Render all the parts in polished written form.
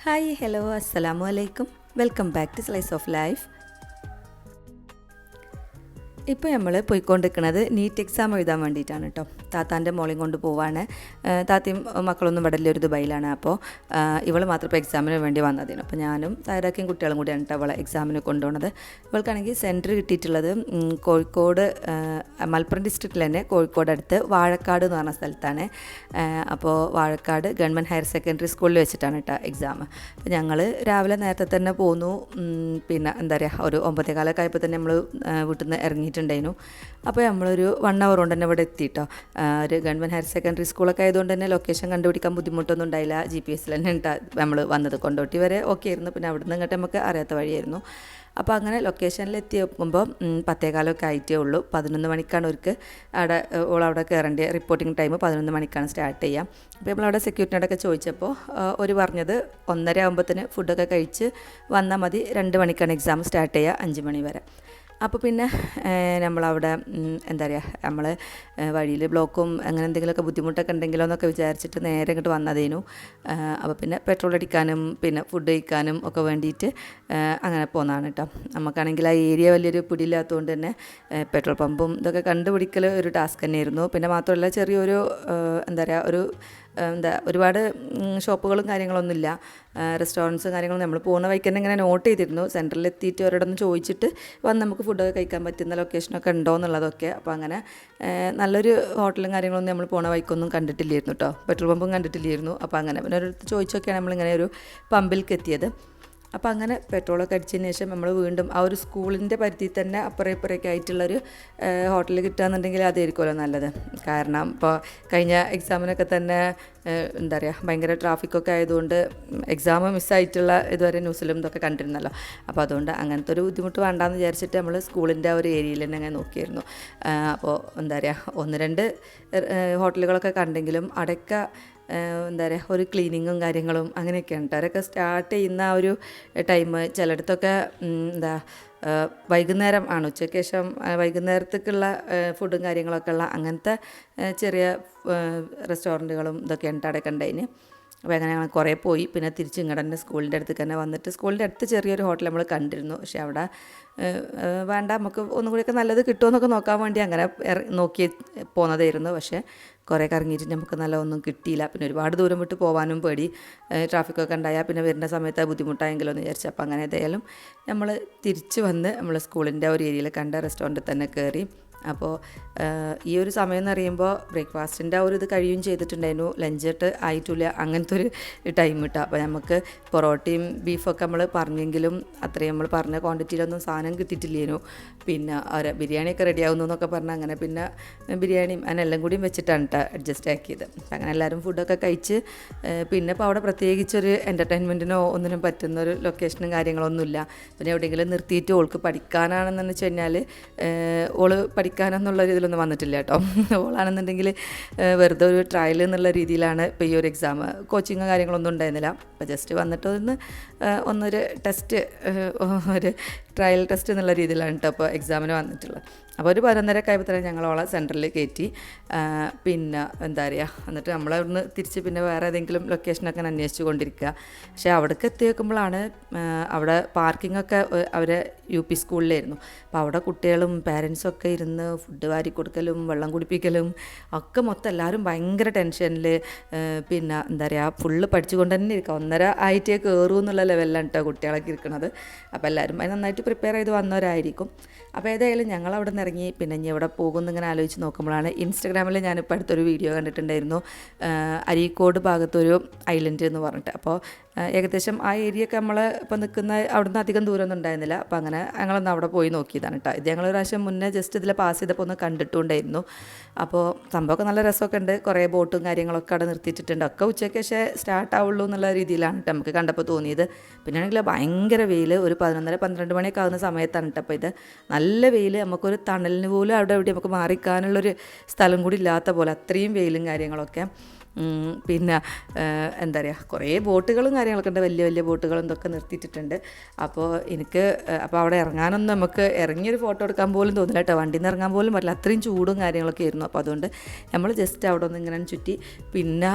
Hi hello അസ്സലാമു അലൈക്കും welcome back to slice of life. ഇപ്പോൾ നമ്മൾ പോയിക്കൊണ്ടിരിക്കുന്നത് നീറ്റ് എക്സാം എഴുതാൻ വേണ്ടിയിട്ടാണ് കേട്ടോ. താത്താൻ്റെ മോളെയും കൊണ്ട് പോവാണ്. താത്തയും മക്കളൊന്നും ഇവിടെ ഒരു ദുബൈയിലാണ്. അപ്പോൾ ഇവൾ മാത്രം ഇപ്പോൾ എക്സാമിന് വേണ്ടി വന്നതിന്. അപ്പോൾ ഞാനും താരാക്കിയും കുട്ടികളും കൂടിയാണ് കേട്ടോ അവളെ എക്സാമിന് കൊണ്ടുപോകുന്നത്. ഇവൾക്കാണെങ്കിൽ സെൻറ്റർ കിട്ടിയിട്ടുള്ളത് കോഴിക്കോട് മലപ്പുറം ഡിസ്ട്രിക്റ്റിൽ തന്നെ കോഴിക്കോട് അടുത്ത് വാഴക്കാട് എന്ന് പറഞ്ഞ സ്ഥലത്താണ്. അപ്പോൾ വാഴക്കാട് ഗവൺമെൻറ് ഹയർ സെക്കൻഡറി സ്കൂളിൽ വെച്ചിട്ടാണ് കേട്ടോ എക്സാം. അപ്പോൾ ഞങ്ങൾ രാവിലെ നേരത്തെ തന്നെ പോന്നു. പിന്നെ എന്താ പറയുക, ഒരു 9:15 ആയപ്പോൾ തന്നെ നമ്മൾ വീട്ടിൽ നിന്ന് ഇറങ്ങിയിട്ടുണ്ടായിരുന്നു. അപ്പോൾ നമ്മളൊരു 1 hour കൊണ്ട് തന്നെ ഇവിടെ എത്തിയിട്ടോ. ഒരു ഗവൺമെൻറ് ഹയർ സെക്കൻഡറി സ്കൂളൊക്കെ ആയതുകൊണ്ട് തന്നെ ലൊക്കേഷൻ കണ്ടുപിടിക്കാൻ ബുദ്ധിമുട്ടൊന്നും ഉണ്ടായില്ല. GPS തന്നെ നമ്മൾ വന്നത്. കൊണ്ടോട്ടി വരെ ഓക്കെ ആയിരുന്നു. പിന്നെ അവിടെ നിന്ന് ഇങ്ങോട്ട് നമുക്ക് അറിയാത്ത വഴിയായിരുന്നു. അപ്പോൾ അങ്ങനെ ലൊക്കേഷനിൽ എത്തിയപ്പോൾ 10:15 ആയിട്ടേ ഉള്ളൂ. 11 മണിക്കാണ് അവർക്ക് അവിടെ കയറേണ്ട റിപ്പോർട്ടിംഗ് ടൈം 11 മണിക്കാണ് സ്റ്റാർട്ട് ചെയ്യുക. അപ്പോൾ നമ്മളവിടെ സെക്യൂരിറ്റിയോടൊക്കെ ചോദിച്ചപ്പോൾ ഒരു പറഞ്ഞത് 1:30 ആകുമ്പോഴത്തേന് ഫുഡൊക്കെ കഴിച്ച് വന്നാൽ മതി, 2 മണിക്കാണ് എക്സാം സ്റ്റാർട്ട് ചെയ്യുക, 5 മണി വരെ. അപ്പോൾ പിന്നെ നമ്മളവിടെ എന്താ പറയുക, നമ്മൾ വഴിയിൽ ബ്ലോക്കും അങ്ങനെ എന്തെങ്കിലുമൊക്കെ ബുദ്ധിമുട്ടൊക്കെ ഉണ്ടെങ്കിലോ എന്നൊക്കെ വിചാരിച്ചിട്ട് നേരെ ഇങ്ങോട്ട് വന്നതേനു. അപ്പോൾ പിന്നെ പെട്രോൾ അടിക്കാനും പിന്നെ ഫുഡ് കഴിക്കാനും ഒക്കെ വേണ്ടിയിട്ട് അങ്ങനെ പോകുന്നതാണ് കേട്ടോ. നമുക്കാണെങ്കിൽ ആ ഏരിയ വലിയൊരു പിടിയില്ലാത്തതുകൊണ്ട് തന്നെ പെട്രോൾ പമ്പും ഇതൊക്കെ കണ്ടുപിടിക്കൽ ഒരു ടാസ്ക് തന്നെയായിരുന്നു. പിന്നെ മാത്രമല്ല ചെറിയൊരു എന്താ പറയുക, ഒരുപാട് ഷോപ്പുകളും കാര്യങ്ങളൊന്നുമില്ല, റെസ്റ്റോറൻറ്റ്സും കാര്യങ്ങളും. നമ്മൾ പോകുന്ന വഴിക്ക് തന്നെ ഇങ്ങനെ നോട്ട് ചെയ്തിരുന്നു. സെൻറ്ററിൽ എത്തിയിട്ട് അവരോടൊന്ന് ചോദിച്ചിട്ട് വന്ന് നമുക്ക് ഫുഡൊക്കെ കഴിക്കാൻ പറ്റുന്ന ലൊക്കേഷനൊക്കെ ഉണ്ടോ എന്നുള്ളതൊക്കെ. അപ്പോൾ അങ്ങനെ നല്ലൊരു ഹോട്ടലും കാര്യങ്ങളൊന്നും നമ്മൾ പോകുന്ന വഴിക്കൊന്നും കണ്ടിട്ടില്ലായിരുന്നു കേട്ടോ. പെട്രോൾ പമ്പും കണ്ടിട്ടില്ലായിരുന്നു. അപ്പോൾ അങ്ങനെ പിന്നെ ഒരു ചോദിച്ചൊക്കെയാണ് നമ്മളിങ്ങനെ ഒരു പമ്പിലേക്ക് എത്തിയത്. അപ്പോൾ അങ്ങനെ പെട്രോളൊക്കെ അടിച്ചതിന് ശേഷം നമ്മൾ വീണ്ടും ആ ഒരു സ്കൂളിൻ്റെ പരിധിയിൽ തന്നെ അപ്പുറം ഇപ്പുറമൊക്കെ ആയിട്ടുള്ളൊരു ഹോട്ടലിൽ കിട്ടുകയെന്നുണ്ടെങ്കിൽ അതായിരിക്കുമല്ലോ നല്ലത്. കാരണം ഇപ്പോൾ കഴിഞ്ഞ എക്സാമിനൊക്കെ തന്നെ എന്താ പറയുക, ഭയങ്കര ട്രാഫിക്കൊക്കെ ആയതുകൊണ്ട് എക്സാം മിസ്സായിട്ടുള്ള ഇതുവരെ ന്യൂസിലും ഇതൊക്കെ കണ്ടിരുന്നല്ലോ. അപ്പോൾ അതുകൊണ്ട് അങ്ങനത്തെ ഒരു ബുദ്ധിമുട്ട് വേണ്ടാന്ന് വിചാരിച്ചിട്ട് നമ്മൾ സ്കൂളിൻ്റെ ആ ഒരു ഏരിയയിൽ തന്നെ അങ്ങനെ നോക്കിയിരുന്നു. അപ്പോൾ എന്താ പറയുക, 1-2 ഹോട്ടലുകളൊക്കെ കണ്ടെങ്കിലും അടയ്ക്ക എന്താ പറയുക, ഒരു ക്ലീനിങ്ങും കാര്യങ്ങളും അങ്ങനെയൊക്കെയാണ് കേട്ടോ. അവരൊക്കെ സ്റ്റാർട്ട് ചെയ്യുന്ന ആ ഒരു ടൈം ചിലയിടത്തൊക്കെ വൈകുന്നേരം ആണ്, ഉച്ചയ്ക്ക് ശേഷം വൈകുന്നേരത്തേക്കുള്ള ഫുഡും കാര്യങ്ങളൊക്കെ ഉള്ള അങ്ങനത്തെ ചെറിയ റെസ്റ്റോറൻറ്റുകളും ഇതൊക്കെയാണ് കേട്ടോ അവിടെ കണ്ടതിന്. അപ്പോൾ അങ്ങനെ ഞങ്ങൾ കുറേ പോയി. പിന്നെ തിരിച്ച് ഇങ്ങോട്ട് തന്നെ സ്കൂളിൻ്റെ അടുത്ത് തന്നെ വന്നിട്ട് സ്കൂളിൻ്റെ അടുത്ത് ചെറിയൊരു ഹോട്ടൽ നമ്മൾ കണ്ടിരുന്നു. പക്ഷേ അവിടെ വേണ്ട, നമുക്ക് ഒന്നും കൂടിയൊക്കെ നല്ലത് കിട്ടുമെന്നൊക്കെ നോക്കാൻ വേണ്ടി അങ്ങനെ നോക്കി പോകുന്നതായിരുന്നു. പക്ഷേ കുറേ കറങ്ങിയിട്ട് നമുക്ക് നല്ല ഒന്നും കിട്ടിയില്ല. പിന്നെ ഒരുപാട് ദൂരം വിട്ട് പോകാനും പേടി, ട്രാഫിക്കൊക്കെ ഉണ്ടായാൽ പിന്നെ വരുന്ന സമയത്ത് ബുദ്ധിമുട്ടായെങ്കിലോ എന്ന് വിചാരിച്ചു. അപ്പോൾ അങ്ങനെ ഏതായാലും നമ്മൾ തിരിച്ച് വന്ന് നമ്മൾ സ്കൂളിൻ്റെ ഒരു ഏരിയയിൽ കണ്ട റെസ്റ്റോറൻറ്റിൽ തന്നെ കയറി. അപ്പോൾ ഈ ഒരു സമയം എന്ന് പറയുമ്പോൾ ബ്രേക്ക്ഫാസ്റ്റിൻ്റെ ആ ഒരു ഇത് കഴിയുകയും ചെയ്തിട്ടുണ്ടായിരുന്നു, ലഞ്ചിട്ട് ആയിട്ടില്ല, അങ്ങനത്തെ ഒരു ടൈം കിട്ടുക. അപ്പോൾ നമുക്ക് പൊറോട്ടയും ബീഫൊക്കെ നമ്മൾ പറഞ്ഞെങ്കിലും അത്രയും നമ്മൾ പറഞ്ഞ ക്വാണ്ടിറ്റിയിലൊന്നും സാധനം കിട്ടിയിട്ടില്ലേനു. പിന്നെ ബിരിയാണിയൊക്കെ റെഡി ആവുന്നു എന്നൊക്കെ പറഞ്ഞാൽ അങ്ങനെ പിന്നെ ബിരിയാണിയും അതിനെല്ലാം കൂടിയും വെച്ചിട്ടാണ് കേട്ടോ അഡ്ജസ്റ്റ് ആക്കിയത്. അങ്ങനെ എല്ലാവരും ഫുഡൊക്കെ കഴിച്ച് പിന്നെ ഇപ്പോൾ അവിടെ പ്രത്യേകിച്ചൊരു എൻ്റർടൈൻമെൻറ്റിനോ ഒന്നിനും പറ്റുന്നൊരു ലൊക്കേഷനും കാര്യങ്ങളൊന്നുമില്ല. പിന്നെ എവിടെയെങ്കിലും നിർത്തിയിട്ട് ഓൾക്ക് പഠിക്കാനാണെന്ന് വെച്ച് കഴിഞ്ഞാൽ ഓള് പഠിക്കാനെന്നുള്ള രീതിയിലൊന്നും വന്നിട്ടില്ല കേട്ടോ. ഓളാണെന്നുണ്ടെങ്കിൽ വെറുതെ ഒരു ട്രയൽ എന്നുള്ള രീതിയിലാണ് ഇപ്പോൾ ഈ ഒരു എക്സാം. കോച്ചിങ്ങോ കാര്യങ്ങളൊന്നും ഉണ്ടായിരുന്നില്ല. അപ്പോൾ ജസ്റ്റ് വന്നിട്ട് ഒന്നൊരു ടെസ്റ്റ്, ഒരു ട്രയൽ ടെസ്റ്റ് എന്നുള്ള രീതിയിലാണ് കേട്ടോ അപ്പോൾ എക്സാമിന് വന്നിട്ടുള്ളത്. അപ്പോൾ ഒരു 11:30 ആയപ്പോൾ തന്നെ ഞങ്ങളോളെ സെൻറ്ററിൽ കയറ്റി. പിന്നെ എന്താ പറയുക, എന്നിട്ട് നമ്മളവിടുന്ന് തിരിച്ച് പിന്നെ വേറെ ഏതെങ്കിലും ലൊക്കേഷനൊക്കെ അന്വേഷിച്ച് കൊണ്ടിരിക്കുക. പക്ഷേ അവിടേക്ക് എത്തി വെക്കുമ്പോഴാണ് അവിടെ പാർക്കിങ്ങൊക്കെ അവരെ UP സ്കൂളിലായിരുന്നു. അപ്പോൾ അവിടെ കുട്ടികളും പാരൻസും ഒക്കെ ഇരുന്ന് ഫുഡ് വാരി കൊടുക്കലും വെള്ളം കുടിപ്പിക്കലും ഒക്കെ മൊത്തം എല്ലാവരും ഭയങ്കര ടെൻഷനിൽ. പിന്നെ എന്താ പറയുക, ഫുള്ള് പഠിച്ചുകൊണ്ട് തന്നെ ഇരിക്കുക. 1:30 ആയിട്ടേ കയറൂ എന്നുള്ള ലെവലിലാണ് കേട്ടോ കുട്ടികളൊക്കെ ഇരിക്കുന്നത്. അപ്പോൾ എല്ലാവരും അത് നന്നായിട്ട് പ്രിപ്പയർ ചെയ്ത് വന്നവരായിരിക്കും. അപ്പോൾ ഏതായാലും ഞങ്ങൾ അവിടെ നിന്ന് ഇറങ്ങി. പിന്നെ ഇനി എവിടെ പോകുമെന്ന് ഇങ്ങനെ ആലോചിച്ച് നോക്കുമ്പോഴാണ് ഇൻസ്റ്റഗ്രാമിൽ ഞാനിപ്പോൾ അടുത്തൊരു വീഡിയോ കണ്ടിട്ടുണ്ടായിരുന്നു, അരീക്കോട് ഭാഗത്തൊരു ഐലൻഡ് എന്ന് പറഞ്ഞിട്ട്. അപ്പോൾ ഏകദേശം ആ ഏരിയയൊക്കെ നമ്മൾ ഇപ്പോൾ നിൽക്കുന്ന അവിടുന്ന് അധികം ദൂരമൊന്നും ഉണ്ടായിരുന്നില്ല. അപ്പോൾ അങ്ങനെ ഞങ്ങളൊന്ന് അവിടെ പോയി നോക്കിയതാണ് കേട്ടോ. ഇത് ഞങ്ങൾ ഒരു പ്രാവശ്യം മുന്നേ ജസ്റ്റ് ഇതിൽ പാസ് ചെയ്തപ്പോൾ ഒന്ന് കണ്ടിട്ടുണ്ടായിരുന്നു. അപ്പോൾ സംഭവമൊക്കെ നല്ല രസമൊക്കെ ഉണ്ട്. കുറേ ബോട്ടും കാര്യങ്ങളൊക്കെ അവിടെ നിർത്തിയിട്ടുണ്ട്. ഒക്കെ ഉച്ചയ്ക്ക് പക്ഷേ സ്റ്റാർട്ട് ആവുള്ളൂ എന്നുള്ള രീതിയിലാണ് കേട്ടോ നമുക്ക് കണ്ടപ്പോൾ തോന്നിയത്. പിന്നെ ആണെങ്കിൽ ഭയങ്കര വെയിൽ, ഒരു 11-12 മണിയൊക്കെ ആകുന്ന സമയത്താണ് കേട്ടോ. അപ്പോൾ ഇത് നല്ല വെയിൽ, നമുക്കൊരു തണലിന് പോലും അവിടെ എവിടെ നമുക്ക് മാറിക്കാനുള്ളൊരു സ്ഥലം കൂടി ഇല്ലാത്ത പോലെ അത്രയും വെയിലും കാര്യങ്ങളൊക്കെ. പിന്നെ എന്താ പറയുക, കുറേ ബോട്ടുകളും കാര്യങ്ങളൊക്കെ ഉണ്ട്, വലിയ വലിയ ബോട്ടുകളും ഇതൊക്കെ നിർത്തിയിട്ടിട്ടുണ്ട്. അപ്പോൾ അപ്പോൾ അവിടെ ഇറങ്ങാനൊന്നും നമുക്ക് ഇറങ്ങിയൊരു ഫോട്ടോ എടുക്കാൻ പോലും തോന്നില്ല കേട്ടോ, വണ്ടിയിൽ നിന്ന് ഇറങ്ങാൻ പോലും പറ്റില്ല, അത്രയും ചൂടും കാര്യങ്ങളൊക്കെ ആയിരുന്നു. അപ്പോൾ അതുകൊണ്ട് നമ്മൾ ജസ്റ്റ് അവിടെ ഒന്ന് ഇങ്ങനെ ചുറ്റി പിന്നെ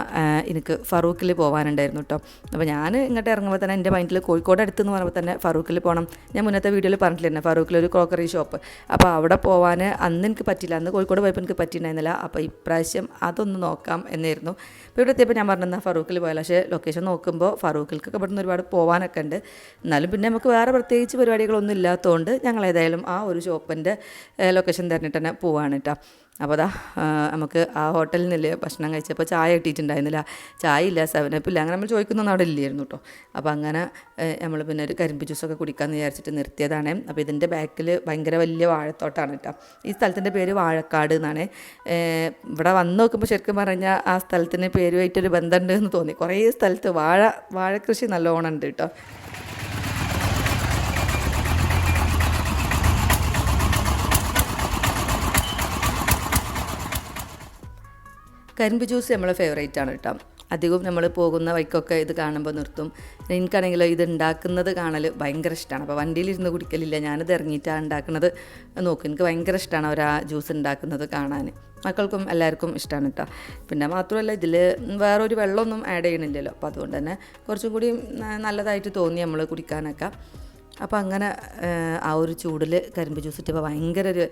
എനിക്ക് ഫറൂഖിൽ പോകാനുണ്ടായിരുന്നു കേട്ടോ. അപ്പോൾ ഞാൻ ഇങ്ങോട്ട് ഇറങ്ങുമ്പോൾ തന്നെ എൻ്റെ മൈൻഡിൽ കോഴിക്കോട് അടുത്തെന്ന് പറയുമ്പോൾ തന്നെ ഫറൂഖിൽ പോകണം. ഞാൻ മുന്നത്തെ വീഡിയോയിൽ പറഞ്ഞിട്ടില്ല ഫറൂഖിലൊരു ക്രോക്കറി ഷോപ്പ്, അപ്പോൾ അവിടെ പോകാൻ അന്ന് എനിക്ക് പറ്റില്ല, അന്ന് കോഴിക്കോട് പോയപ്പോൾ എനിക്ക് പറ്റിയിട്ടുണ്ടായിരുന്നില്ല. അപ്പോൾ ഇപ്രാവശ്യം അതൊന്ന് നോക്കാം എന്നായിരുന്നു. അപ്പോൾ ഇവിടെ എത്തിയപ്പോൾ ഞാൻ പറഞ്ഞാൽ ഫറൂഖിൽ പോയാലോ, പക്ഷേ ലൊക്കേഷൻ നോക്കുമ്പോൾ ഫറൂഖിൽക്കൊക്കെ ഇവിടുന്ന് ഒരുപാട് പോകാനൊക്കെ ഉണ്ട്. എന്നാലും പിന്നെ നമുക്ക് വേറെ പ്രത്യേകിച്ച് പരിപാടികളൊന്നും ഇല്ലാത്തതുകൊണ്ട് ഞങ്ങൾ ഏതായാലും ആ ഒരു ഷോപ്പിൻ്റെ ലൊക്കേഷൻ തിരഞ്ഞിട്ട് തന്നെ പോവാണ് കേട്ടോ. അപ്പോൾ അതാ നമുക്ക് ആ ഹോട്ടലിൽ നിന്നില്ലേ ഭക്ഷണം കഴിച്ചപ്പോൾ ചായ കിട്ടിയിട്ടുണ്ടായിരുന്നില്ല, ചായ ഇല്ല, 7up ഇല്ല, അങ്ങനെ നമ്മൾ ചോദിക്കുന്നൊന്നും അവിടെ ഇല്ലായിരുന്നു കേട്ടോ. അപ്പോൾ അങ്ങനെ നമ്മൾ പിന്നെ ഒരു കരിമ്പ് ജ്യൂസൊക്കെ കുടിക്കാമെന്ന് വിചാരിച്ചിട്ട് നിർത്തിയതാണ്. അപ്പോൾ ഇതിൻ്റെ ബാക്കിൽ ഭയങ്കര വലിയ വാഴത്തോട്ടമാണ് കേട്ടോ. ഈ സ്ഥലത്തിൻ്റെ പേര് വാഴക്കാട് എന്നാണ്. ഇവിടെ വന്ന് നോക്കുമ്പോൾ ശരിക്കും പറഞ്ഞാൽ ആ സ്ഥലത്തിന് പേരുമായിട്ടൊരു ബന്ധമുണ്ട് എന്ന് തോന്നി. കുറേ സ്ഥലത്ത് വാഴ കൃഷി നല്ലോണം ഉണ്ട് കേട്ടോ. കരിമ്പ് ജ്യൂസ് നമ്മളെ ഫേവറേറ്റ് ആണ് കേട്ടോ. അധികവും നമ്മൾ പോകുന്ന വഴിക്കൊക്കെ ഇത് കാണുമ്പോൾ നിർത്തും. എനിക്കാണെങ്കിലോ ഇത് ഉണ്ടാക്കുന്നത് കാണൽ ഭയങ്കര ഇഷ്ടമാണ്. അപ്പോൾ വണ്ടിയിലിരുന്ന് കുടിക്കലില്ല, ഞാനിത് ഇറങ്ങിയിട്ടാണ് ഉണ്ടാക്കുന്നത് നോക്കും. എനിക്ക് ഭയങ്കര ഇഷ്ടമാണ് അവർ ആ ജ്യൂസ് ഉണ്ടാക്കുന്നത് കാണാൻ. മക്കൾക്കും എല്ലാവർക്കും ഇഷ്ടമാണ് കേട്ടോ. പിന്നെ മാത്രമല്ല ഇതിൽ വേറൊരു വെള്ളമൊന്നും ആഡ് ചെയ്യണില്ലല്ലോ, അപ്പോൾ അതുകൊണ്ട് തന്നെ കുറച്ചും കൂടി നല്ലതായിട്ട് തോന്നി നമ്മൾ കുടിക്കാനൊക്കെ. അപ്പോൾ അങ്ങനെ ആ ഒരു ചൂടിൽ കരിമ്പ് ജ്യൂസ് ഇട്ടപ്പോൾ ഭയങ്കര ഒരു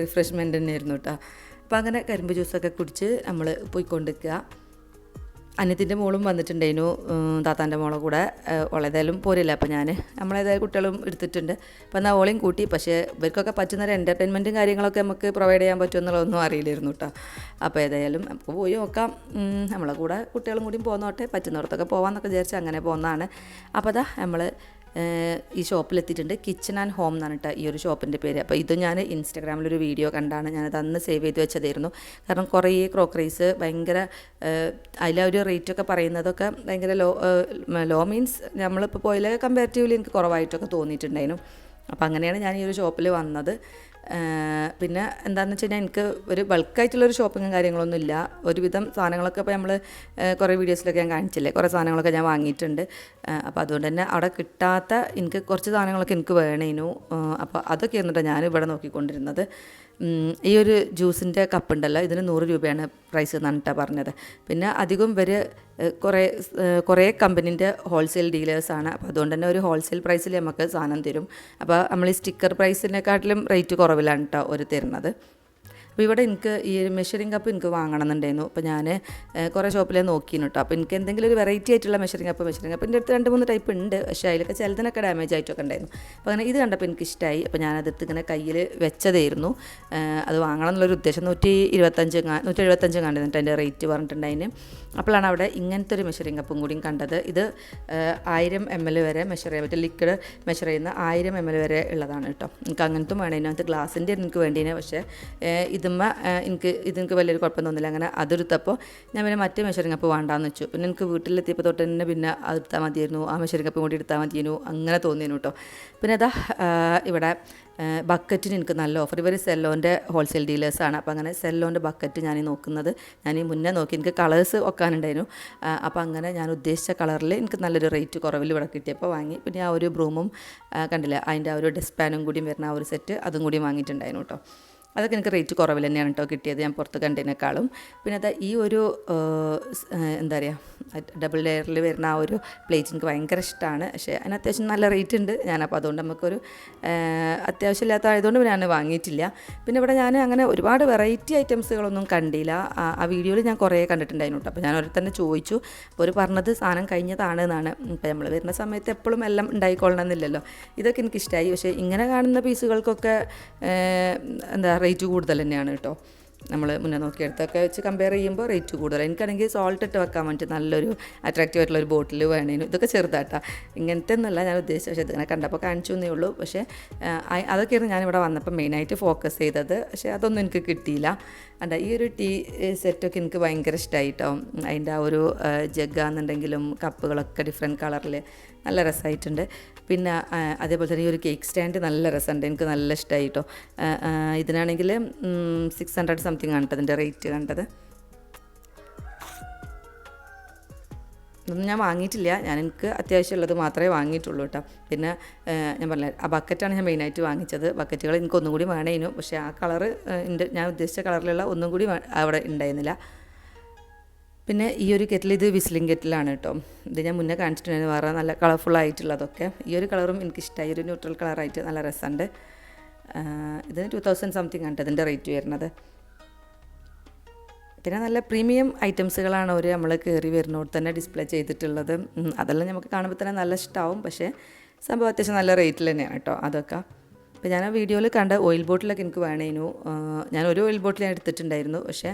റിഫ്രഷ്മെൻറ്റ് തന്നെയായിരുന്നു കേട്ടോ. അപ്പോൾ അങ്ങനെ കരിമ്പ് ജ്യൂസൊക്കെ കുടിച്ച് നമ്മൾ പോയിക്കൊണ്ടിരിക്കുക. അനിയത്തിൻ്റെ മോളും വന്നിട്ടുണ്ടായിരുന്നു, താത്താൻ്റെ മോളെ കൂടെ. ഓളേതായാലും പോരില്ല, അപ്പോൾ നമ്മളേതായാലും കുട്ടികളും എടുത്തിട്ടുണ്ട്. അപ്പോൾ എന്നാൽ ഓളെയും കൂട്ടി. പക്ഷേ ഇവർക്കൊക്കെ പറ്റുന്നൊരു എൻ്റർടൈൻമെൻറ്റും കാര്യങ്ങളൊക്കെ നമുക്ക് പ്രൊവൈഡ് ചെയ്യാൻ പറ്റുമെന്നുള്ളതൊന്നും അറിയില്ലായിരുന്നു കേട്ടോ. അപ്പോൾ ഏതായാലും നമുക്ക് പോയി നോക്കാം. നമ്മളെ കൂടെ കുട്ടികളും കൂടി പോന്നോട്ടെ, പറ്റുന്നിടത്തൊക്കെ പോകാമെന്നൊക്കെ വിചാരിച്ച് അങ്ങനെ പോകുന്നതാണ്. അപ്പോൾ അതാ നമ്മൾ ഈ ഷോപ്പിലെത്തിയിട്ടുണ്ട്. കിച്ചൺ ആൻഡ് ഹോം എന്നാണ് കേട്ടോ ഈ ഒരു ഷോപ്പിൻ്റെ പേര്. അപ്പോൾ ഇത് ഞാൻ ഇൻസ്റ്റാഗ്രാമിലൊരു വീഡിയോ കണ്ടാണ് ഞാനത് അന്ന് സേവ് ചെയ്ത് വെച്ചതായിരുന്നു. കാരണം കുറേ ക്രോക്കറീസ് ഭയങ്കര അതിലൊരു റേറ്റൊക്കെ പറയുന്നതൊക്കെ ഭയങ്കര ലോ മീൻസ് നമ്മളിപ്പോൾ പോയിലൊക്കെ കമ്പാരിറ്റീവ്ലി എനിക്ക് കുറവായിട്ടൊക്കെ തോന്നിയിട്ടുണ്ടായിരുന്നു. അപ്പോൾ അങ്ങനെയാണ് ഞാൻ ഈ ഒരു ഷോപ്പിൽ വന്നത്. പിന്നെ എന്താണെന്ന് വെച്ച് കഴിഞ്ഞാൽ എനിക്ക് ഒരു ബൾക്കായിട്ടുള്ളൊരു ഷോപ്പിങ്ങും കാര്യങ്ങളൊന്നും ഇല്ല. ഒരുവിധം സാധനങ്ങളൊക്കെ ഇപ്പോൾ നമ്മൾ കുറേ വീഡിയോസിലൊക്കെ ഞാൻ കാണിച്ചില്ലേ, കുറേ സാധനങ്ങളൊക്കെ ഞാൻ വാങ്ങിയിട്ടുണ്ട്. അപ്പോൾ അതുകൊണ്ട് തന്നെ അവിടെ കിട്ടാത്ത എനിക്ക് കുറച്ച് സാധനങ്ങളൊക്കെ എനിക്ക് വേണേനു. അപ്പോൾ അതൊക്കെ ആയിരുന്നു ഞാൻ ഇവിടെ നോക്കിക്കൊണ്ടിരുന്നത്. ഈ ഒരു ജ്യൂസിൻ്റെ കപ്പ് ഉണ്ടല്ലോ, ഇതിന് 100 രൂപയാണ് പ്രൈസ് എന്നാണ് കേട്ടോ പറഞ്ഞത്. പിന്നെ അധികം ഇവർ കുറേ കമ്പനീൻ്റെ ഹോൾസെയിൽ ഡീലേഴ്സാണ്. അപ്പോൾ അതുകൊണ്ട് തന്നെ ഒരു ഹോൾസെയിൽ പ്രൈസിൽ നമുക്ക് സാധനം തരും. അപ്പോൾ നമ്മൾ ഈ സ്റ്റിക്കർ പ്രൈസിനെക്കാട്ടിലും റേറ്റ് കുറവിലാണ് കേട്ടോ ഒരു തരുന്നത്. അപ്പോൾ ഇവിടെ എനിക്ക് ഈ മെഷറിംഗ് കപ്പ് എനിക്ക് വാങ്ങണമെന്നുണ്ടായിരുന്നു. അപ്പോൾ ഞാൻ കുറേ ഷോപ്പിൽ നോക്കിയിരുന്നു കേട്ടോ. അപ്പോൾ എനിക്ക് എന്തെങ്കിലും ഒരു വെറൈറ്റി ആയിട്ടുള്ള മെഷറിംഗ് കപ്പിൻ്റെ അടുത്ത് 2-3 ടൈപ്പ് ഉണ്ട്, പക്ഷേ അതിലൊക്കെ ചിലതിനൊക്കെ ഡാമേജ് ആയിട്ടൊക്കെ ഉണ്ടായിരുന്നു. അപ്പോൾ അങ്ങനെ ഇത് കണ്ടപ്പോൾ എനിക്ക് ഇഷ്ടമായി. അപ്പോൾ ഞാനതെടുത്ത് ഇങ്ങനെ കയ്യിൽ വെച്ചതായിരുന്നു. അത് വാങ്ങണം എന്നുള്ളൊരു ഉദ്ദേശം 175 കണ്ടിരുന്നിട്ട് അതിൻ്റെ റേറ്റ് പറഞ്ഞിട്ടുണ്ടായിരുന്നു. അപ്പോഴാണ് അവിടെ ഇങ്ങനത്തെ ഒരു മെഷറിംഗ് കപ്പും കൂടിയും കണ്ടത്. ഇത് 1000 ml വരെ മെഷർ ചെയ്യാൻ പറ്റും, ലിക്വിഡ് മെഷർ ചെയ്യുന്ന 1000 ml വരെ ഉള്ളതാണ് കേട്ടോ. എനിക്ക് അങ്ങനത്തെ വേണം. അതിനകത്ത് ഗ്ലാസിൻ്റെ എനിക്ക് വേണ്ടീനെ, പക്ഷേ ഇതെനിക്ക് വലിയൊരു കുഴപ്പം തോന്നില്ല. അങ്ങനെ അതെടുത്തപ്പോൾ ഞാൻ പിന്നെ മറ്റേ മെഷറിംഗ് കപ്പ് വേണ്ടാന്ന് വെച്ചു. പിന്നെ എനിക്ക് വീട്ടിലെത്തിയപ്പോൾ തൊട്ട് തന്നെ പിന്നെ അതെടുത്താൽ മതിയായിരുന്നു, ആ മെഷറിംഗ് കപ്പും കൂടി എടുത്താൽ മതിയായിരുന്നു, അങ്ങനെ തോന്നിയിരുന്നു കേട്ടോ. പിന്നെ അതാ ഇവിടെ ബക്കറ്റിന് എനിക്ക് നല്ല ഓഫർ. ഇവർ സെല്ലോൻ്റെ ഹോൾസെയിൽ ഡീലേഴ്സാണ്. അപ്പോൾ അങ്ങനെ സെല്ലോൻ്റെ ബക്കറ്റ് ഞാൻ നോക്കുന്നത്, ഞാൻ മുന്നേ നോക്കി എനിക്ക് കളേഴ്സ് വെക്കാനുണ്ടായിരുന്നു. അപ്പോൾ അങ്ങനെ ഞാൻ ഉദ്ദേശിച്ച കളറിൽ എനിക്ക് നല്ലൊരു റേറ്റ് കുറവിൽ ഇവിടെ കിട്ടിയപ്പോൾ വാങ്ങി. പിന്നെ ആ ഒരു ബ്രൂമും കണ്ടില്ല, അതിൻ്റെ ആ ഒരു ഡസ്പാനും കൂടി വരുന്ന ആ ഒരു സെറ്റ് അതും കൂടി വാങ്ങിയിട്ടുണ്ടായിരുന്നു കേട്ടോ. അതൊക്കെ എനിക്ക് റേറ്റ് കുറവിൽ തന്നെയാണ് കേട്ടോ കിട്ടിയത്, ഞാൻ പുറത്ത് കണ്ടതിനേക്കാളും. പിന്നെ അത് ഈ ഒരു എന്താ പറയുക ഡബിൾ ലെയറിൽ വരുന്ന ആ ഒരു പ്ലേറ്റ് എനിക്ക് ഭയങ്കര ഇഷ്ടമാണ്. പക്ഷേ അതിന് അത്യാവശ്യം നല്ല റേറ്റ് ഉണ്ട്. ഞാനപ്പോൾ അതുകൊണ്ട് നമുക്കൊരു അത്യാവശ്യമില്ലാത്ത ആയതുകൊണ്ട് ഞാൻ വാങ്ങിയിട്ടില്ല. പിന്നെ ഇവിടെ ഞാൻ അങ്ങനെ ഒരുപാട് വെറൈറ്റി ഐറ്റംസുകളൊന്നും കണ്ടില്ല. ആ വീഡിയോയിൽ ഞാൻ കുറേ കണ്ടിട്ടുണ്ടായിരുന്നു കേട്ടോ. അപ്പോൾ ഞാൻ ഒരു തന്നെ ചോദിച്ചു, അപ്പോൾ ഒരു പറഞ്ഞത് സാധനം കഴിഞ്ഞതാണ് എന്നാണ്. ഇപ്പോൾ നമ്മൾ വരുന്ന സമയത്ത് എപ്പോഴും എല്ലാം ഉണ്ടായിക്കൊള്ളണമെന്നില്ലല്ലോ. ഇതൊക്കെ എനിക്കിഷ്ടമായി. പക്ഷേ ഇങ്ങനെ കാണുന്ന പീസുകൾക്കൊക്കെ എന്താ റേറ്റ് കൂടുതൽ തന്നെയാണ് കേട്ടോ. നമ്മൾ മുന്നേ നോക്കിയെടുത്തൊക്കെ വെച്ച് കമ്പയർ ചെയ്യുമ്പോൾ റേറ്റ് കൂടുതൽ. എനിക്കാണെങ്കിൽ സോൾട്ട് ഇട്ട് വെക്കാൻ വേണ്ടി നല്ലൊരു അട്രാക്റ്റീവ് ആയിട്ടുള്ളൊരു ബോട്ടിൽ വേണേനും. ഇതൊക്കെ ചെറുതാട്ടാ, ഇങ്ങനത്തെ ഒന്നുമല്ല ഞാൻ ഉദ്ദേശിച്ചത്. പക്ഷേ ഇതിങ്ങനെ കണ്ടപ്പോൾ കാണിച്ചു എന്നേ ഉള്ളൂ. പക്ഷേ അതൊക്കെയാണ് ഞാനിവിടെ വന്നപ്പോൾ മെയിനായിട്ട് ഫോക്കസ് ചെയ്തത്. പക്ഷേ അതൊന്നും എനിക്ക് കിട്ടിയില്ല. ഈ ഒരു ടീ സെറ്റൊക്കെ എനിക്ക് ഭയങ്കര ഇഷ്ടമായി കേട്ടോ. അതിൻ്റെ ആ ഒരു ജഗ്ഗാന്നുണ്ടെങ്കിലും കപ്പുകളൊക്കെ ഡിഫറെൻറ്റ് കളറിൽ നല്ല രസമായിട്ടുണ്ട്. പിന്നെ അതേപോലെ തന്നെ ഈ ഒരു കേക്ക് സ്റ്റാൻഡ് നല്ല രസമുണ്ട്, എനിക്ക് നല്ല ഇഷ്ടമായി കേട്ടോ. ഇതിനാണെങ്കിൽ 600 സംതിങ് ആണ് അതിൻ്റെ റേറ്റ് കണ്ടത്. ഇതൊന്നും ഞാൻ വാങ്ങിയിട്ടില്ല. എനിക്ക് അത്യാവശ്യമുള്ളത് മാത്രമേ വാങ്ങിയിട്ടുള്ളൂ കേട്ടോ. പിന്നെ ഞാൻ പറഞ്ഞില്ല, ആ ബക്കറ്റാണ് ഞാൻ മെയിനായിട്ട് വാങ്ങിച്ചത്. ബക്കറ്റുകൾ എനിക്ക് ഒന്നും കൂടി വേണേനു, പക്ഷേ ആ കളറ് ഞാൻ ഉദ്ദേശിച്ച കളറിലുള്ള ഒന്നും കൂടി അവിടെ ഉണ്ടായിരുന്നില്ല. പിന്നെ ഈ ഒരു കെറ്റിൽ, ഇത് വിസ്ലിംഗ് കെറ്റിലാണ് കേട്ടോ. ഇത് ഞാൻ മുന്നേ കാണിച്ചിട്ടുണ്ടായിരുന്നു വേറെ നല്ല കളർഫുള്ളായിട്ടുള്ളതൊക്കെ. ഈ ഒരു കളറും എനിക്കിഷ്ടമായി, ഒരു ന്യൂട്രൽ കളറായിട്ട് നല്ല രസമുണ്ട്. ഇതിന് 2000 സംതിങ് ആണ് ഇതിൻ്റെ റേറ്റ് വരുന്നത്. പിന്നെ നല്ല പ്രീമിയം ഐറ്റംസുകളാണ് അവർ നമ്മൾ കയറി വരുന്നോട് തന്നെ ഡിസ്പ്ലേ ചെയ്തിട്ടുള്ളത്. അതെല്ലാം നമുക്ക് കാണുമ്പോൾ തന്നെ നല്ല ഇഷ്ടമാവും. പക്ഷേ സംഭവം അത്യാവശ്യം നല്ല റേറ്റിൽ തന്നെയാണ് കേട്ടോ അതൊക്കെ. അപ്പോൾ ഞാൻ ആ വീഡിയോയിൽ കണ്ട ഓയിൽ ബോട്ടിലൊക്കെ എനിക്ക് വേണേനു. ഞാൻ ഒരു ഓയിൽ ബോട്ടിൽ ഞാൻ എടുത്തിട്ടുണ്ടായിരുന്നു, പക്ഷേ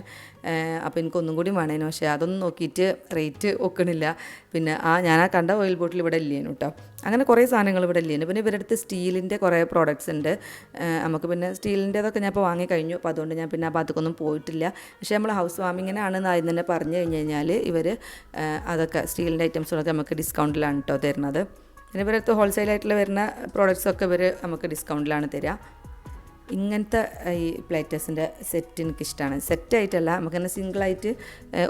അപ്പോൾ എനിക്കൊന്നും കൂടി വേണേനു. പക്ഷേ അതൊന്നും നോക്കിയിട്ട് റേറ്റ് ഒക്കണില്ല. പിന്നെ ഞാൻ ആ കണ്ട ഓയിൽ ബോട്ടിൽ ഇവിടെ ഇല്ലേനു കേട്ടോ. അങ്ങനെ കുറേ സാധനങ്ങൾ ഇവിടെ ഇല്ലേനു. പിന്നെ ഇവരുടെ അടുത്ത് സ്റ്റീലിൻ്റെ കുറേ പ്രോഡക്റ്റ്സ് ഉണ്ട്. നമുക്ക് പിന്നെ സ്റ്റീലിൻ്റെതൊക്കെ ഞാൻ ഇപ്പോൾ വാങ്ങി കഴിഞ്ഞു. അപ്പോൾ അതുകൊണ്ട് ഞാൻ പിന്നെ ആ ഭാഗത്തൊന്നും പോയിട്ടില്ല. പക്ഷേ നമ്മൾ ഹൗസ് വാമിങ്ങിനാണെന്ന് ആദ്യം തന്നെ പറഞ്ഞു കഴിഞ്ഞ് കഴിഞ്ഞാൽ ഇവർ അതൊക്കെ സ്റ്റീലിൻ്റെ ഐറ്റംസുകളൊക്കെ നമുക്ക് ഡിസ്കൗണ്ടിലാണ് കേട്ടോ തരുന്നത്. പിന്നെ ഇവരടുത്ത് ഹോൾസെയിലായിട്ടുള്ള വരുന്ന പ്രോഡക്റ്റ്സൊക്കെ ഇവർ നമുക്ക് ഡിസ്കൗണ്ടിലാണ് തരിക. ഇങ്ങനത്തെ ഈ പ്ലേറ്റേഴ്സിൻ്റെ സെറ്റ് എനിക്കിഷ്ടമാണ്. സെറ്റായിട്ടല്ല, നമുക്കിങ്ങനെ സിംഗിളായിട്ട്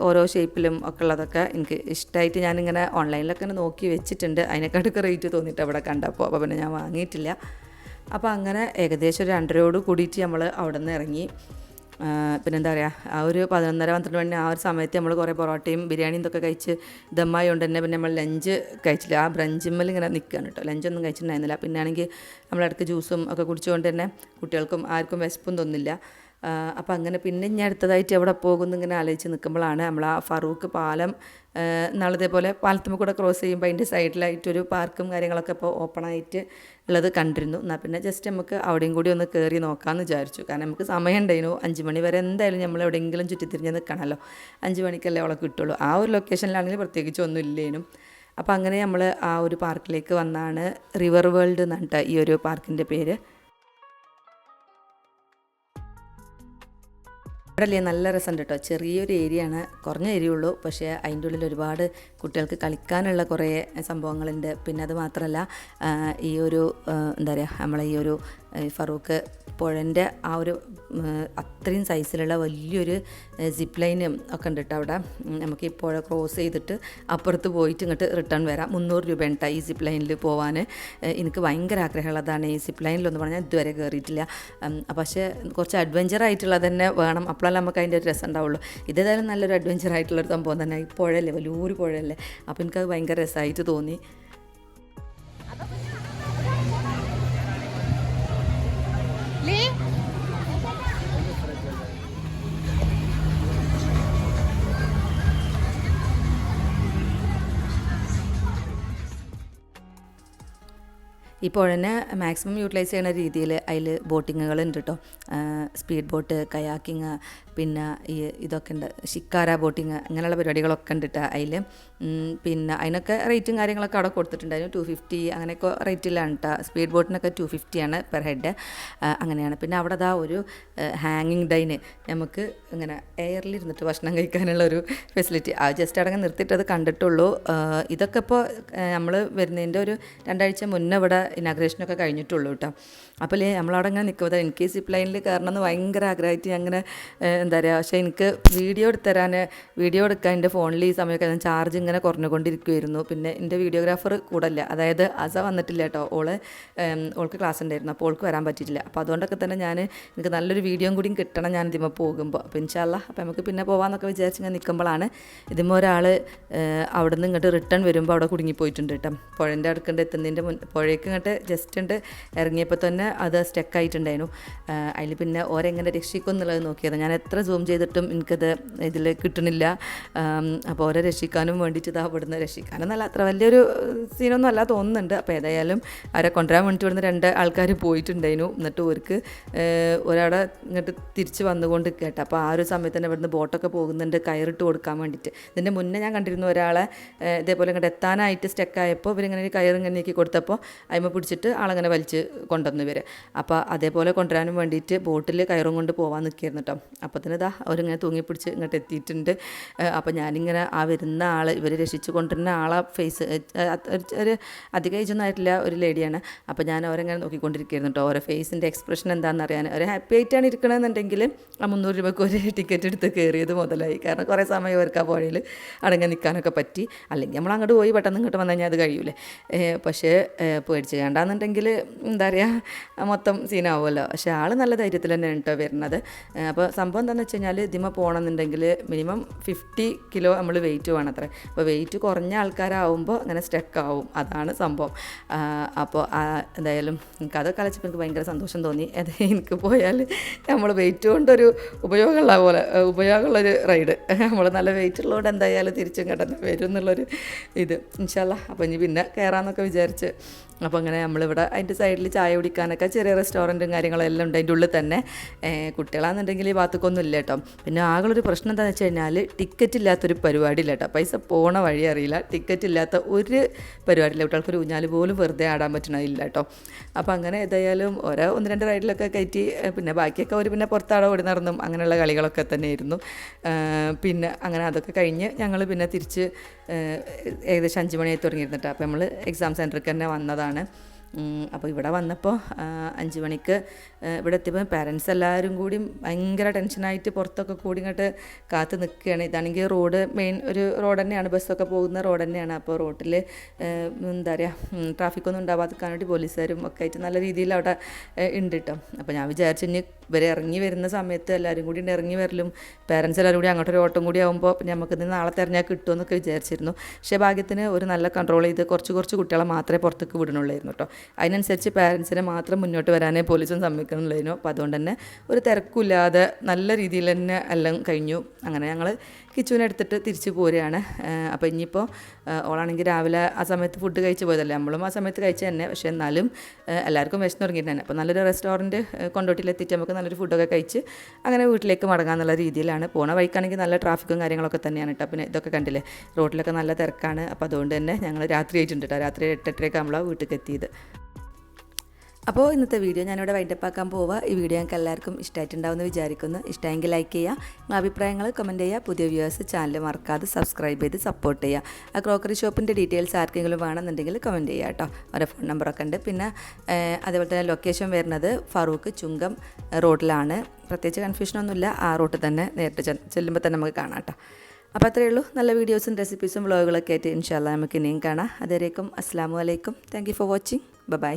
ഓരോ ഷേപ്പിലും ഒക്കെ ഉള്ളതൊക്കെ എനിക്ക് ഇഷ്ടമായിട്ട് ഞാനിങ്ങനെ ഓൺലൈനിലൊക്കെ ഇങ്ങനെ നോക്കി വെച്ചിട്ടുണ്ട്. അതിനെക്കാട്ടൊക്കെ റേറ്റ് തോന്നിയിട്ട് അവിടെ കണ്ടപ്പോൾ. അപ്പോൾ പിന്നെ ഞാൻ വാങ്ങിയിട്ടില്ല. അപ്പോൾ അങ്ങനെ ഏകദേശം ഒരു 2:30 കൂടിയിട്ട് നമ്മൾ അവിടെ നിന്ന് ഇറങ്ങി. പിന്നെന്താ പറയുക, ആ ഒരു 11:30-12 മണി ആ ഒരു സമയത്ത് നമ്മൾ കുറേ പൊറോട്ടയും ബിരിയാണിയും ഇതൊക്കെ കഴിച്ച് ദമ്മായതുകൊണ്ട് തന്നെ പിന്നെ നമ്മൾ ലഞ്ച് കഴിച്ചില്ല. ആ ബ്രഞ്ചിമ്മൽ ഇങ്ങനെ നിൽക്കുകയാണ് കേട്ടോ. ലഞ്ചൊന്നും കഴിച്ചിട്ടുണ്ടായിരുന്നില്ല. പിന്നെ ആണെങ്കിൽ നമ്മളിടയ്ക്ക് ജ്യൂസും ഒക്കെ കുടിച്ചുകൊണ്ട് തന്നെ കുട്ടികൾക്കും ആർക്കും വിശപ്പും തോന്നില്ല. അപ്പോൾ അങ്ങനെ പിന്നെ ഞാൻ അടുത്തതായിട്ട് എവിടെ പോകുന്നു ഇങ്ങനെ ആലോചിച്ച് നിൽക്കുമ്പോഴാണ് നമ്മൾ ആ ഫറൂഖ് പാലം നാളിതേപോലെ പാലത്തുമ്മ കൂടെ ക്രോസ് ചെയ്യുമ്പോൾ അതിൻ്റെ സൈഡിലായിട്ടൊരു പാർക്കും കാര്യങ്ങളൊക്കെ ഇപ്പോൾ ഓപ്പണായിട്ട് ഉള്ളത് കണ്ടിരുന്നു. എന്നാൽ പിന്നെ ജസ്റ്റ് നമുക്ക് അവിടെയും കൂടി ഒന്ന് കയറി നോക്കാമെന്ന് വിചാരിച്ചു. കാരണം നമുക്ക് സമയം ഉണ്ടായിരുന്നു. 5 മണി വരെ എന്തായാലും നമ്മൾ എവിടെയെങ്കിലും ചുറ്റിത്തിരിഞ്ഞ് നിൽക്കണമല്ലോ. 5 മണിക്കല്ലേ അവളെ കിട്ടുള്ളൂ. ആ ഒരു ലൊക്കേഷനിലാണെങ്കിൽ പ്രത്യേകിച്ച് ഒന്നും ഇല്ലേനും. അപ്പോൾ അങ്ങനെ നമ്മൾ ആ ഒരു പാർക്കിലേക്ക് വന്നാണ്. റിവർ വേൾഡ് എന്നാണ് ഈ ഒരു പാർക്കിൻ്റെ പേര്. ഇവിടെ നല്ല രസമുണ്ട് കേട്ടോ. ചെറിയൊരു ഏരിയ ആണ്, കുറഞ്ഞ ഏരിയ ഉള്ളൂ. പക്ഷേ അതിൻ്റെ ഉള്ളിൽ ഒരുപാട് കുട്ടികൾക്ക് കളിക്കാനുള്ള കുറേ സംഭവങ്ങളുണ്ട്. പിന്നെ അത് മാത്രമല്ല ഈ ഒരു എന്താ പറയുക, നമ്മളെ ഈ ഒരു ഫറൂഖ് പുഴൻ്റെ ആ ഒരു അത്രയും സൈസിലുള്ള വലിയൊരു സിപ്പ് ലൈനും ഒക്കെ ഉണ്ട് കേട്ടോ അവിടെ. നമുക്ക് ഈ പുഴ ക്രോസ് ചെയ്തിട്ട് അപ്പുറത്ത് പോയിട്ട് ഇങ്ങോട്ട് റിട്ടേൺ വരാം. 300 രൂപ ഉണ്ട് ഈ സിപ്പ് ലൈനിൽ പോകാൻ. എനിക്ക് ഭയങ്കര ആഗ്രഹമുള്ളതാണ് ഈ സിപ്പ് ലൈനിലൊന്നും പറഞ്ഞാൽ ഇതുവരെ കയറിയിട്ടില്ല. പക്ഷേ കുറച്ച് അഡ്വഞ്ചർ ആയിട്ടുള്ളത് തന്നെ വേണം, അപ്പോഴല്ല നമുക്ക് അതിൻ്റെ ഒരു രസം ഉണ്ടാവുള്ളൂ. ഇതേതായാലും നല്ലൊരു അഡ്വഞ്ചർ ആയിട്ടുള്ളൊരു സംഭവം തന്നെ. ഈ പുഴയല്ലേ, വലിയൊരു പുഴയല്ലേ. അപ്പോൾ എനിക്കത് ഭയങ്കര രസമായിട്ട് തോന്നി. ഈ പുഴനെ മാക്സിമം യൂട്ടിലൈസ് ചെയ്യുന്ന രീതിയിൽ അതിൽ ബോട്ടിങ്ങുകളുണ്ട് കേട്ടോ. സ്പീഡ് ബോട്ട്, കയാക്കിങ്, പിന്നെ ഇതൊക്കെ ഉണ്ട്, ഷിക്കാര ബോട്ടിങ്, അങ്ങനെയുള്ള പരിപാടികളൊക്കെ ഉണ്ട് കേട്ടോ അതിൽ. പിന്നെ അതിനൊക്കെ റേറ്റും കാര്യങ്ങളൊക്കെ അവിടെ കൊടുത്തിട്ടുണ്ടായിരുന്നു. 250 അങ്ങനെയൊക്കെ റേറ്റിലാണ് കേട്ടോ. സ്പീഡ് ബോട്ടിനൊക്കെ 250 ആണ് പെർ ഹെഡ്. അങ്ങനെയാണ്. പിന്നെ അവിടെ അതാ ഒരു ഹാങ്ങിങ് ഡൈന്, നമുക്ക് ഇങ്ങനെ എയറിലിരുന്നിട്ട് ഭക്ഷണം കഴിക്കാനുള്ള ഒരു ഫെസിലിറ്റി. അത് ജസ്റ്റ് അടങ്ങ് നിർത്തിയിട്ടത് കണ്ടിട്ടുള്ളൂ. ഇതൊക്കെ ഇപ്പോൾ നമ്മൾ വരുന്നതിൻ്റെ ഒരു 2 ആഴ്ച മുന്നേ ഇവിടെ ഇനാഗ്രേഷനൊക്കെ കഴിഞ്ഞിട്ടുള്ളൂ കേട്ടോ. അപ്പോൾ നമ്മളവിടെ ഇങ്ങനെ നിൽക്കുമ്പോൾ എനിക്ക് സിപ്പ് ലൈനിൽ കയറണം എന്ന് ഭയങ്കര ആഗ്രഹമായിട്ട് അങ്ങനെ എന്താ പറയുക. പക്ഷേ എനിക്ക് വീഡിയോ എടുക്കാൻ എൻ്റെ ഫോണിൽ ഈ സമയമൊക്കെ ഞാൻ ചാർജ് ഇങ്ങനെ കുറഞ്ഞുകൊണ്ടിരിക്കുമായിരുന്നു. പിന്നെ എൻ്റെ വീഡിയോഗ്രാഫർ കൂടല്ല, അതായത് അസ വന്നിട്ടില്ല കേട്ടോ. ഓൾക്ക് ക്ലാസ് ഉണ്ടായിരുന്നു, അപ്പോൾ ഓൾക്ക് വരാൻ പറ്റിയിട്ടില്ല. അപ്പോൾ അതുകൊണ്ടൊക്കെ തന്നെ എനിക്ക് നല്ലൊരു വീഡിയോയും കൂടിയും കിട്ടണം ഞാൻ ഇതിമ്പോൾ പോകുമ്പോൾ. അപ്പോൾ ഇൻഷാല്ലാ അപ്പോൾ നമുക്ക് പിന്നെ പോകാമെന്നൊക്കെ വിചാരിച്ച് ഇങ്ങനെ നിൽക്കുമ്പോഴാണ് ഇതിമ്പോൾ ഒരാൾ അവിടെ നിന്ന് ഇങ്ങോട്ട് റിട്ടേൺ വരുമ്പോൾ അവിടെ കുടുങ്ങിപ്പോയിട്ടുണ്ട് കേട്ടോ. പുഴൻ്റെ അടുക്കണ്ട് എത്തുന്നതിൻ്റെ പുഴയ്ക്ക് ഇങ്ങോട്ട് ജസ്റ്റ് ഉണ്ട് ഇറങ്ങിയപ്പോൾ തന്നെ അത് സ്റ്റക്കായിട്ടുണ്ടായിരുന്നു. അതിൽ പിന്നെ ഓരെങ്ങനെ രക്ഷിക്കും എന്നുള്ളത് നോക്കിയത്. ഞാൻ എത്ര സൂം ചെയ്തിട്ടും എനിക്കത് ഇതിൽ കിട്ടണില്ല. അപ്പോൾ ഓരെ രക്ഷിക്കാനും വേണ്ടിയിട്ട് ഇതാ ഇവിടുന്ന് രക്ഷിക്കാനെന്നല്ല, അത്ര വലിയൊരു സീനൊന്നും അല്ല തോന്നുന്നുണ്ട്. അപ്പോൾ ഏതായാലും അവരെ കൊണ്ടുവരാൻ വേണ്ടിയിട്ട് ഇവിടുന്ന് 2 ആൾക്കാർ പോയിട്ടുണ്ടായിരുന്നു. എന്നിട്ട് അവർക്ക് ഒരാളെ ഇങ്ങോട്ട് തിരിച്ച് വന്നുകൊണ്ട് കേട്ടോ. അപ്പോൾ ആ ഒരു സമയത്ത് തന്നെ ഇവിടുന്ന് ബോട്ടൊക്കെ പോകുന്നുണ്ട് കയറിട്ട് കൊടുക്കാൻ വേണ്ടിയിട്ട്. ഇതിൻ്റെ മുന്നേ ഞാൻ കണ്ടിരുന്നു ഒരാളെ ഇതേപോലെ ഇങ്ങോട്ട് എത്താനായിട്ട് സ്റ്റക്കായപ്പോൾ ഇവരിങ്ങനെ ഒരു കയറിങ്ങനെ നീക്കി കൊടുത്തപ്പോൾ അതിന് പിടിച്ചിട്ട് ആളങ്ങനെ വലിച്ച് കൊണ്ടുവന്ന് വരെ. അപ്പോൾ അതേപോലെ കൊണ്ടുവരാനും വേണ്ടിയിട്ട് ബോട്ടിൽ കയറും കൊണ്ട് പോകാൻ നിൽക്കുകയായിരുന്നു കേട്ടോ. അപ്പോൾ തന്നെ ഇതാ അവരിങ്ങനെ തൂങ്ങിപ്പിടിച്ച് ഇങ്ങോട്ട് എത്തിയിട്ടുണ്ട്. അപ്പോൾ ഞാനിങ്ങനെ ആ വരുന്ന ആൾ ഇവർ രക്ഷിച്ച് കൊണ്ടുവരുന്ന ആളെ ഫേസ് ഒരു അധികം ഏജൊന്നും ആയിട്ടില്ല, ഒരു ലേഡിയാണ്. അപ്പോൾ ഞാൻ അവരെങ്ങനെ നോക്കിക്കൊണ്ടിരിക്കുകയായിരുന്നു കേട്ടോ. ഓരോ ഫേസിൻ്റെ എക്സ്പ്രഷൻ എന്താണെന്ന് അറിയാൻ. അവർ ഹാപ്പി ആയിട്ടാണ് ഇരിക്കണമെന്നുണ്ടെങ്കിൽ ആ 300 രൂപയ്ക്ക് ഒരു ടിക്കറ്റ് എടുത്ത് കയറിയത് മുതലായി. കാരണം കുറേ സമയം അവർക്ക് ആ പുഴയിൽ അടങ്ങി നിൽക്കാനൊക്കെ പറ്റി. അല്ലെങ്കിൽ നമ്മൾ അങ്ങോട്ട് പോയി പെട്ടെന്ന് ഇങ്ങോട്ട് വന്നു കഴിഞ്ഞാൽ അത് കഴിയൂലേ. പക്ഷേ പേടിച്ച് വേണ്ടാന്നുണ്ടെങ്കിൽ എന്താ പറയുക മൊത്തം സീനാവുമല്ലോ. പക്ഷേ ആൾ നല്ല ധൈര്യത്തിൽ തന്നെയാണ് കേട്ടോ വരുന്നത്. അപ്പോൾ സംഭവം എന്താണെന്ന് വെച്ച് കഴിഞ്ഞാൽ ഇതിമ പോകണമെന്നുണ്ടെങ്കിൽ മിനിമം 50 കിലോ നമ്മൾ വെയിറ്റ് വേണം അത്ര. അപ്പോൾ വെയിറ്റ് കുറഞ്ഞ ആൾക്കാരാവുമ്പോൾ അങ്ങനെ സ്റ്റക്കാവും, അതാണ് സംഭവം. അപ്പോൾ എന്തായാലും എനിക്ക് അതൊക്കെ കളിച്ചപ്പോൾ എനിക്ക് ഭയങ്കര സന്തോഷം തോന്നി. അത് എനിക്ക് പോയാൽ നമ്മൾ വെയിറ്റ് കൊണ്ടൊരു ഉപയോഗമുള്ളൊരു റൈഡ്. നമ്മൾ നല്ല വെയിറ്റ് ഉള്ളതുകൊണ്ട് എന്തായാലും തിരിച്ചും കിടന്ന് വരും എന്നുള്ളൊരു ഇത് ഇൻഷാ അല്ലാ. അപ്പോൾ ഇനി പിന്നെ കയറാമെന്നൊക്കെ വിചാരിച്ച്. അപ്പോൾ അങ്ങനെ നമ്മളിവിടെ അതിൻ്റെ സൈഡിൽ ചായ കുടിക്കാനൊക്കെ ചെറിയ റെസ്റ്റോറൻറ്റും കാര്യങ്ങളും എല്ലാം ഉണ്ട് അതിൻ്റെ ഉള്ളിൽ തന്നെ. കുട്ടികളാണെന്നുണ്ടെങ്കിൽ ഈ ഭാഗത്തേക്കൊന്നും ഇല്ല കേട്ടോ. പിന്നെ ആകെയുള്ളൊരു പ്രശ്നം എന്താണെന്ന് വെച്ച് കഴിഞ്ഞാൽ ടിക്കറ്റ് ഇല്ലാത്തൊരു പരിപാടി ഇല്ല കേട്ടോ. പൈസ പോണ വഴി അറിയില്ല, ടിക്കറ്റ് ഇല്ലാത്ത ഒരു പരിപാടിയില്ല. കുട്ടികൾക്കൊരു ഊഞ്ഞാൽ പോലും വെറുതെ ആടാൻ പറ്റണില്ല കേട്ടോ. അപ്പോൾ അങ്ങനെ ഏതായാലും ഓരോ 1-2 റൈഡിലൊക്കെ കയറ്റി പിന്നെ ബാക്കിയൊക്കെ ഒരു പിന്നെ പുറത്താടെ ഓടി നടന്നും അങ്ങനെയുള്ള കളികളൊക്കെ തന്നെയായിരുന്നു. പിന്നെ അങ്ങനെ അതൊക്കെ കഴിഞ്ഞ് ഞങ്ങൾ പിന്നെ തിരിച്ച് ഏകദേശം 5 മണിയായി തുടങ്ങിയിരുന്നിട്ട്. അപ്പോൾ നമ്മൾ എക്സാം സെൻറ്ററിൽ തന്നെ വന്നതാണ്. അപ്പോൾ ഇവിടെ വന്നപ്പോൾ 5 മണിക്ക് ഇവിടെ എത്തിയപ്പോൾ പാരൻസ് എല്ലാവരും കൂടി ഭയങ്കര ടെൻഷനായിട്ട് പുറത്തൊക്കെ കൂടി ഇങ്ങോട്ട് കാത്ത് നിൽക്കുകയാണ്. ഇതാണെങ്കിൽ റോഡ് മെയിൻ ഒരു റോഡ് തന്നെയാണ്, ബസ്സൊക്കെ പോകുന്ന റോഡ് തന്നെയാണ്. അപ്പോൾ റോഡിൽ എന്താ പറയുക ട്രാഫിക്കൊന്നും ഉണ്ടാവാതിരിക്കാൻ വേണ്ടി പോലീസുകാരും ഒക്കെ ആയിട്ട് നല്ല രീതിയിൽ അവിടെ ഉണ്ട് കേട്ടോ. അപ്പോൾ ഞാൻ വിചാരിച്ചു ഇനി ഇവരെ ഇറങ്ങി വരുന്ന സമയത്ത് എല്ലാവരും കൂടി ഇറങ്ങി വരലും പാരൻസ് എല്ലാവരും കൂടി അങ്ങോട്ടൊരു ഓട്ടം കൂടി ആകുമ്പോൾ നമുക്കിത് നാളെ തിരഞ്ഞാൽ കിട്ടുമെന്നൊക്കെ വിചാരിച്ചിരുന്നു. പക്ഷേ ഭാഗ്യത്തിന് ഒരു നല്ല കൺട്രോൾ ചെയ്ത് കുറച്ച് കുട്ടികളെ മാത്രമേ പുറത്തേക്ക് വിടണുള്ളായിരുന്നു കേട്ടോ. അതിനനുസരിച്ച് പാരൻസിനെ മാത്രം മുന്നോട്ട് വരാനേ പോലീസും സമ്മതിക്കണുള്ളതിനോ. അപ്പോൾ അതുകൊണ്ട് തന്നെ ഒരു തിരക്കില്ലാതെ നല്ല രീതിയിൽ തന്നെ എല്ലാം കഴിഞ്ഞു. അങ്ങനെ ഞങ്ങൾ കിച്ചുവിനെടുത്തിട്ട് തിരിച്ച് പോരുകയാണ്. അപ്പോൾ ഇനിയിപ്പോൾ ഓളാണെങ്കിൽ രാവിലെ ആ സമയത്ത് ഫുഡ് കഴിച്ച് പോയതല്ലേ, നമ്മളും ആ സമയത്ത് കഴിച്ച് തന്നെ. പക്ഷേ എന്നാലും എല്ലാവർക്കും വിശന്ന് തുടങ്ങിയിട്ട് തന്നെ. അപ്പോൾ നല്ലൊരു റെസ്റ്റോറൻറ്റ് കൊണ്ടോട്ടിയിലെത്തിയിട്ട് നമുക്ക് നല്ലൊരു ഫുഡൊക്കെ കഴിച്ച് അങ്ങനെ വീട്ടിലേക്ക് മടങ്ങാമെന്നുള്ള രീതിയിലാണ്. പോണ വഴിക്കാണെങ്കിൽ നല്ല ട്രാഫിക്കും കാര്യങ്ങളൊക്കെ തന്നെയാണ് കേട്ടോ. പിന്നെ ഇതൊക്കെ കണ്ടില്ലേ, റോഡിലൊക്കെ നല്ല തിരക്കാണ്. അപ്പോൾ അതുകൊണ്ട് തന്നെ ഞങ്ങൾ രാത്രി ആയിട്ടുണ്ട് കേട്ടോ. രാത്രി 8:30 ആകുമ്പോഴാണ് വീട്ടിലേക്ക് എത്തിയത്. അപ്പോൾ ഇന്നത്തെ വീഡിയോ ഞാനിവിടെ വൈൻഡപ്പ് ആക്കാൻ പോവുക. ഈ വീഡിയോ ഞങ്ങൾക്ക് എല്ലാവർക്കും ഇഷ്ടമായിട്ടുണ്ടാവുമെന്ന് വിചാരിക്കുന്നു. ഇഷ്ടമെങ്കിൽ ലൈക്ക് ചെയ്യുക, നിങ്ങളുടെ അഭിപ്രായങ്ങൾ കമൻറ്റ് ചെയ്യുക. പുതിയ വ്യൂവേഴ്സ് ചാനൽ മറക്കാതെ സബ്സ്ക്രൈബ് ചെയ്ത് സപ്പോർട്ട് ചെയ്യുക. ആ ക്രോക്കറി ഷോപ്പിൻ്റെ ഡീറ്റെയിൽസ് ആർക്കെങ്കിലും വേണമെന്നുണ്ടെങ്കിൽ കമൻറ്റ് ചെയ്യുക കേട്ടോ. അവരുടെ ഫോൺ നമ്പറൊക്കെ ഉണ്ട്. പിന്നെ അതേപോലെ തന്നെ ലൊക്കേഷൻ വരുന്നത് ഫറൂഖ് ചുങ്കം റോഡിലാണ്. പ്രത്യേകിച്ച് കൺഫ്യൂഷനൊന്നുമില്ല, ആ റൂട്ടിൽ തന്നെ നേരിട്ട് ചെല്ലുമ്പോൾ തന്നെ നമുക്ക് കാണാം കേട്ടോ. അപ്പോൾ അത്രയേ ഉള്ളൂ. നല്ല വീഡിയോസും റെസിപ്പീസും വ്ളോഗുകളൊക്കെ ആയിട്ട് ഇൻഷാ അല്ലാ നമുക്ക് ഇനിയും കാണാം. അതുവരേക്കും അസ്സലാമു അലൈക്കും. Thank you for watching. By.